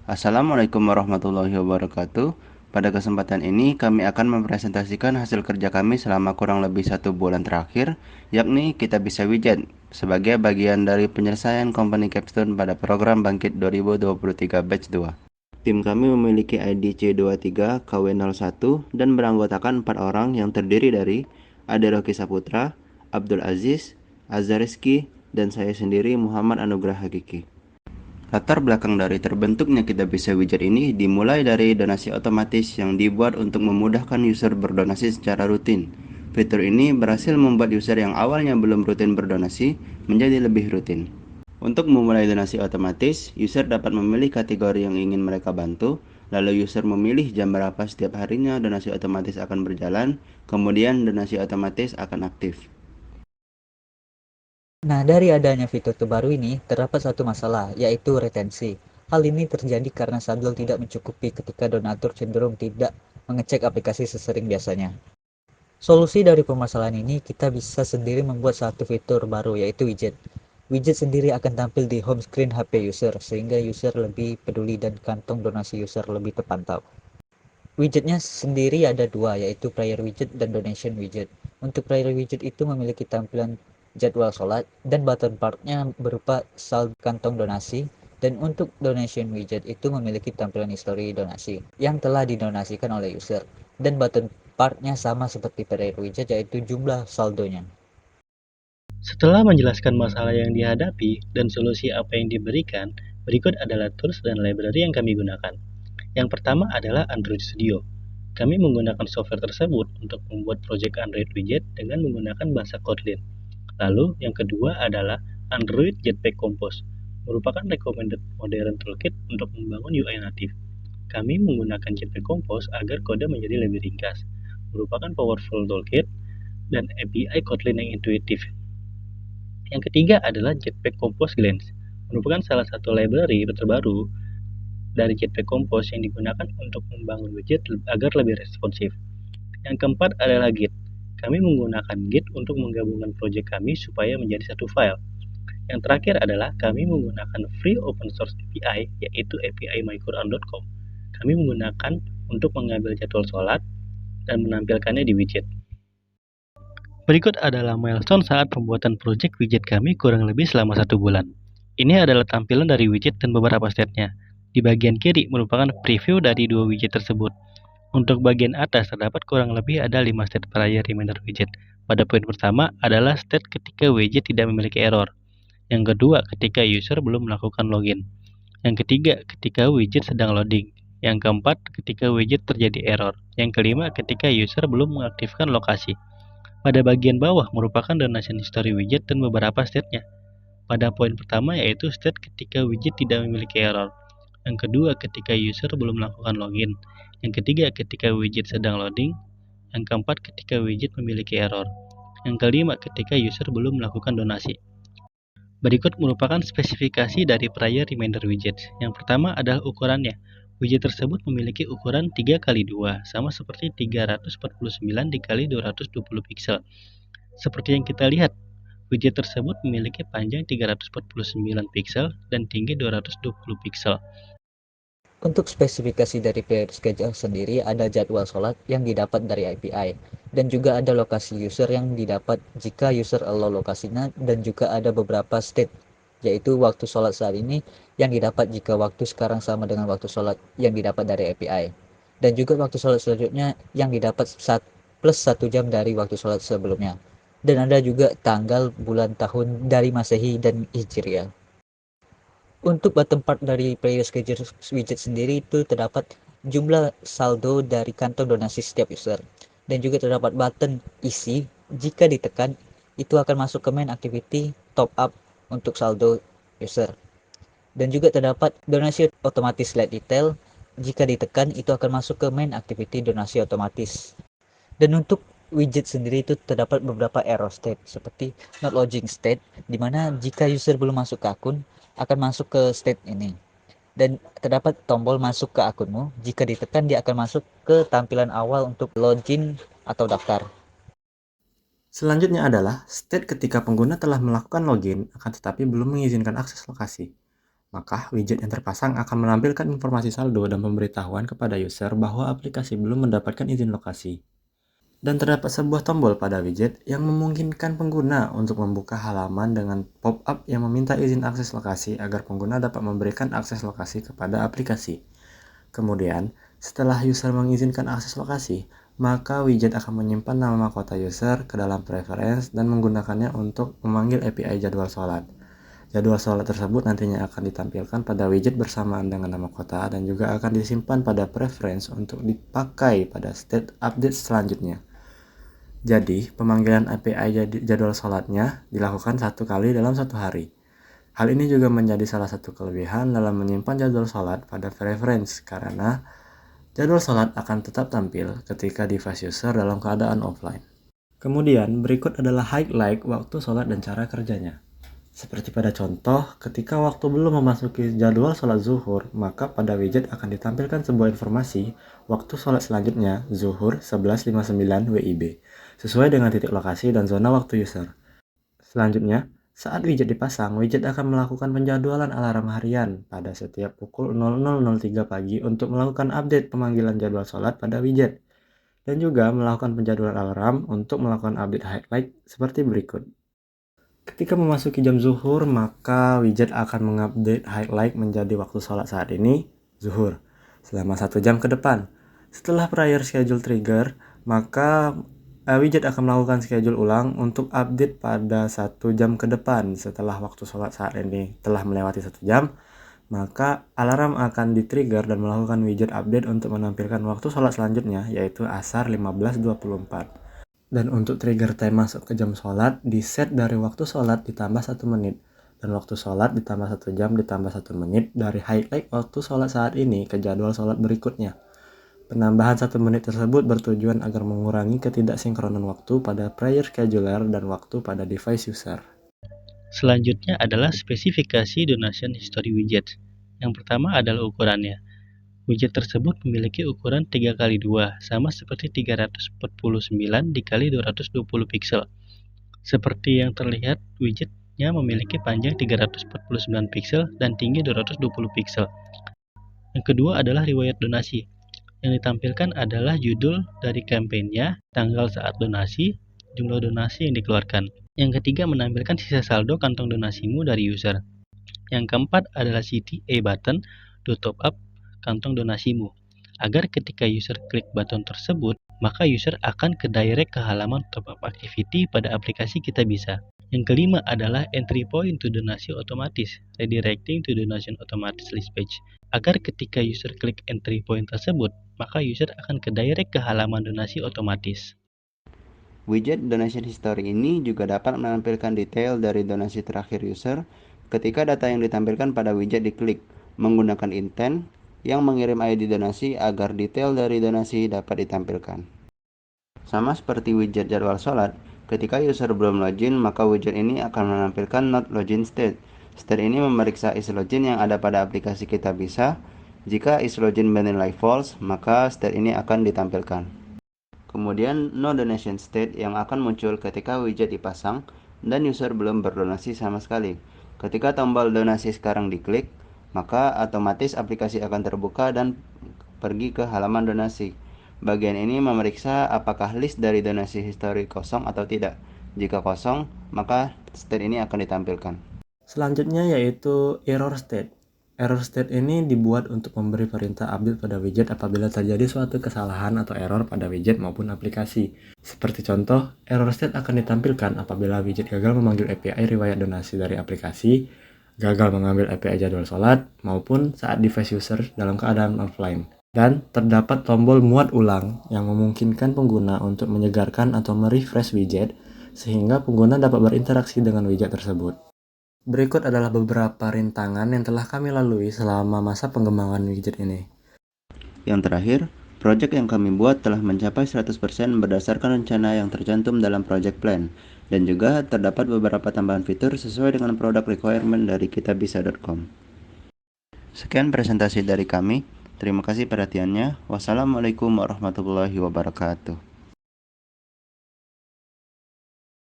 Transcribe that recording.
Assalamualaikum warahmatullahi wabarakatuh. Pada kesempatan ini kami akan mempresentasikan hasil kerja kami selama kurang lebih 1 bulan terakhir, yakni Kitabisa Bisa Widget, sebagai bagian dari penyelesaian Company Capstone pada program Bangkit 2023 Batch 2. Tim kami memiliki ID C23KW01 dan beranggotakan 4 orang yang terdiri dari Ade Rocky Saputra, Abdul Aziz, Azhar Rizky, dan saya sendiri Muhammad Anugrah Hakiki. Latar belakang dari terbentuknya Kitabisa Widget ini dimulai dari donasi otomatis yang dibuat untuk memudahkan user berdonasi secara rutin. Fitur ini berhasil membuat user yang awalnya belum rutin berdonasi menjadi lebih rutin. Untuk memulai donasi otomatis, user dapat memilih kategori yang ingin mereka bantu, lalu user memilih jam berapa setiap harinya donasi otomatis akan berjalan, kemudian donasi otomatis akan aktif. Nah, dari adanya fitur terbaru ini, terdapat satu masalah, yaitu retensi. Hal ini terjadi karena saldo tidak mencukupi ketika donatur cenderung tidak mengecek aplikasi sesering biasanya. Solusi dari permasalahan ini, kita bisa sendiri membuat satu fitur baru, yaitu widget. Widget sendiri akan tampil di home screen HP user, sehingga user lebih peduli dan kantong donasi user lebih terpantau. Widgetnya sendiri ada dua, yaitu prayer widget dan donation widget. Untuk prayer widget itu memiliki tampilan jadwal sholat dan button partnya berupa saldo kantong donasi, dan untuk donation widget itu memiliki tampilan histori donasi yang telah didonasikan oleh user, dan button partnya sama seperti prayer widget, yaitu jumlah saldonya. Setelah menjelaskan masalah yang dihadapi dan solusi apa yang diberikan, berikut adalah tools dan library yang kami gunakan. Yang pertama adalah Android Studio. Kami menggunakan software tersebut untuk membuat proyek Android widget dengan menggunakan bahasa Kotlin. Lalu, yang kedua adalah Android Jetpack Compose, merupakan recommended modern toolkit untuk membangun UI natif. Kami menggunakan Jetpack Compose agar kode menjadi lebih ringkas, merupakan powerful toolkit dan API Kotlin yang intuitif. Yang ketiga adalah Jetpack Compose Glance, merupakan salah satu library terbaru dari Jetpack Compose yang digunakan untuk membangun widget agar lebih responsif. Yang keempat adalah Git. Kami menggunakan Git untuk menggabungkan proyek kami supaya menjadi satu file. Yang terakhir adalah kami menggunakan free open source API, yaitu API myquran.com. Kami menggunakan untuk mengambil jadwal sholat dan menampilkannya di widget. Berikut adalah milestone saat pembuatan proyek widget kami kurang lebih selama 1 bulan. Ini adalah tampilan dari widget dan beberapa state-nya. Di bagian kiri merupakan preview dari dua widget tersebut. Untuk bagian atas terdapat kurang lebih ada 5 state prior reminder widget. Pada poin pertama adalah state ketika widget tidak memiliki error. Yang kedua, ketika user belum melakukan login. Yang ketiga, ketika widget sedang loading. Yang keempat, ketika widget terjadi error. Yang kelima, ketika user belum mengaktifkan lokasi. Pada bagian bawah merupakan donation history widget dan beberapa state-nya. Pada poin pertama yaitu state ketika widget tidak memiliki error. Yang kedua ketika user belum melakukan login. Yang ketiga ketika widget sedang loading. Yang keempat ketika widget memiliki error. Yang kelima ketika user belum melakukan donasi. Berikut merupakan spesifikasi dari prior reminder widget. Yang pertama adalah ukurannya. Widget tersebut memiliki ukuran 3x2 sama seperti 349 dikali 220 piksel. Seperti yang kita lihat, widget tersebut memiliki panjang 349 piksel dan tinggi 220 piksel. Untuk spesifikasi dari player schedule sendiri, ada jadwal sholat yang didapat dari API, dan juga ada lokasi user yang didapat jika user allow lokasinya, dan juga ada beberapa state, yaitu waktu sholat saat ini yang didapat jika waktu sekarang sama dengan waktu sholat yang didapat dari API, dan juga waktu sholat selanjutnya yang didapat plus 1 jam dari waktu sholat sebelumnya, dan ada juga tanggal, bulan, tahun dari Masehi dan Hijriah. Untuk bottom part dari player schedule widget sendiri itu terdapat jumlah saldo dari kantong donasi setiap user, dan juga terdapat button isi. Jika ditekan itu akan masuk ke main activity top up untuk saldo user, dan juga terdapat donasi otomatis slide detail. Jika ditekan itu akan masuk ke main activity donasi otomatis. Dan untuk widget sendiri itu terdapat beberapa error state seperti not logging state, dimana jika user belum masuk ke akun akan masuk ke state ini, dan terdapat tombol masuk ke akunmu. Jika ditekan dia akan masuk ke tampilan awal untuk login atau daftar. Selanjutnya adalah state ketika pengguna telah melakukan login akan tetapi belum mengizinkan akses lokasi. maka widget yang terpasang akan menampilkan informasi saldo dan pemberitahuan kepada user bahwa aplikasi belum mendapatkan izin lokasi. Dan terdapat sebuah tombol pada widget yang memungkinkan pengguna untuk membuka halaman dengan pop-up yang meminta izin akses lokasi agar pengguna dapat memberikan akses lokasi kepada aplikasi. Kemudian, setelah user mengizinkan akses lokasi, maka widget akan menyimpan nama mahkota user ke dalam preference dan menggunakannya untuk memanggil API jadwal sholat. Jadwal sholat tersebut nantinya akan ditampilkan pada widget bersamaan dengan nama kota dan juga akan disimpan pada preference untuk dipakai pada state update selanjutnya. Jadi, pemanggilan API jadwal sholatnya dilakukan 1 kali dalam 1 hari. Hal ini juga menjadi salah satu kelebihan dalam menyimpan jadwal sholat pada preference karena jadwal sholat akan tetap tampil ketika device user dalam keadaan offline. Kemudian, berikut adalah highlight waktu sholat dan cara kerjanya. Seperti pada contoh, ketika waktu belum memasuki jadwal sholat zuhur, maka pada widget akan ditampilkan sebuah informasi waktu sholat selanjutnya zuhur 11.59 WIB, sesuai dengan titik lokasi dan zona waktu user. Selanjutnya, saat widget dipasang, widget akan melakukan penjadwalan alarm harian pada setiap pukul 00.03 pagi untuk melakukan update pemanggilan jadwal sholat pada widget, dan juga melakukan penjadwalan alarm untuk melakukan update highlight seperti berikut. Ketika memasuki jam zuhur, maka widget akan mengupdate highlight menjadi waktu sholat saat ini, zuhur, selama 1 jam ke depan. Setelah prior schedule trigger, maka widget akan melakukan schedule ulang untuk update pada 1 jam ke depan. Setelah waktu sholat saat ini telah melewati 1 jam, maka alarm akan di-trigger dan melakukan widget update untuk menampilkan waktu sholat selanjutnya, yaitu asar 15.24. Dan untuk trigger time masuk ke jam sholat, di-set dari waktu sholat ditambah 1 menit. Dan waktu sholat ditambah 1 jam ditambah 1 menit dari highlight waktu sholat saat ini ke jadwal sholat berikutnya. Penambahan 1 menit tersebut bertujuan agar mengurangi ketidaksinkronan waktu pada prior scheduler dan waktu pada device user. Selanjutnya adalah spesifikasi donation history widget. Yang pertama adalah ukurannya. Widget tersebut memiliki ukuran 3x2, sama seperti 349 dikali 220 piksel. Seperti yang terlihat, widgetnya memiliki panjang 349 piksel dan tinggi 220 piksel. Yang kedua adalah riwayat donasi. Yang ditampilkan adalah judul dari kampanyenya, tanggal saat donasi, jumlah donasi yang dikeluarkan. Yang ketiga menampilkan sisa saldo kantong donasimu dari user. Yang keempat adalah CTA button to top up kantong donasimu, agar ketika user klik button tersebut, maka user akan direct ke halaman top up activity pada aplikasi Kitabisa. Yang kelima adalah entry point to donasi otomatis, redirecting to donation automatic list page, agar ketika user klik entry point tersebut, maka user akan direct ke halaman donasi otomatis. Widget donation history ini juga dapat menampilkan detail dari donasi terakhir user ketika data yang ditampilkan pada widget diklik menggunakan intent yang mengirim ID donasi agar detail dari donasi dapat ditampilkan. Sama seperti widget jadwal sholat, ketika user belum login, maka widget ini akan menampilkan not login state. State ini memeriksa is login yang ada pada aplikasi Kitabisa. Jika is login bernilai false, maka state ini akan ditampilkan. Kemudian no donation state yang akan muncul ketika widget dipasang dan user belum berdonasi sama sekali. Ketika tombol donasi sekarang diklik, maka otomatis aplikasi akan terbuka dan pergi ke halaman donasi. Bagian ini memeriksa apakah list dari donasi history kosong atau tidak. Jika kosong, maka state ini akan ditampilkan. Selanjutnya yaitu error state. Error state ini dibuat untuk memberi perintah update pada widget apabila terjadi suatu kesalahan atau error pada widget maupun aplikasi. Seperti contoh, error state akan ditampilkan apabila widget gagal memanggil API riwayat donasi dari aplikasi, gagal mengambil API jadwal sholat, maupun saat device user dalam keadaan offline. Dan terdapat tombol muat ulang yang memungkinkan pengguna untuk menyegarkan atau merefresh widget sehingga pengguna dapat berinteraksi dengan widget tersebut. Berikut adalah beberapa rintangan yang telah kami lalui selama masa pengembangan widget ini. Yang terakhir, proyek yang kami buat telah mencapai 100% berdasarkan rencana yang tercantum dalam project plan, dan juga terdapat beberapa tambahan fitur sesuai dengan product requirement dari kitabisa.com. Sekian presentasi dari kami. Terima kasih perhatiannya. Wassalamualaikum warahmatullahi wabarakatuh.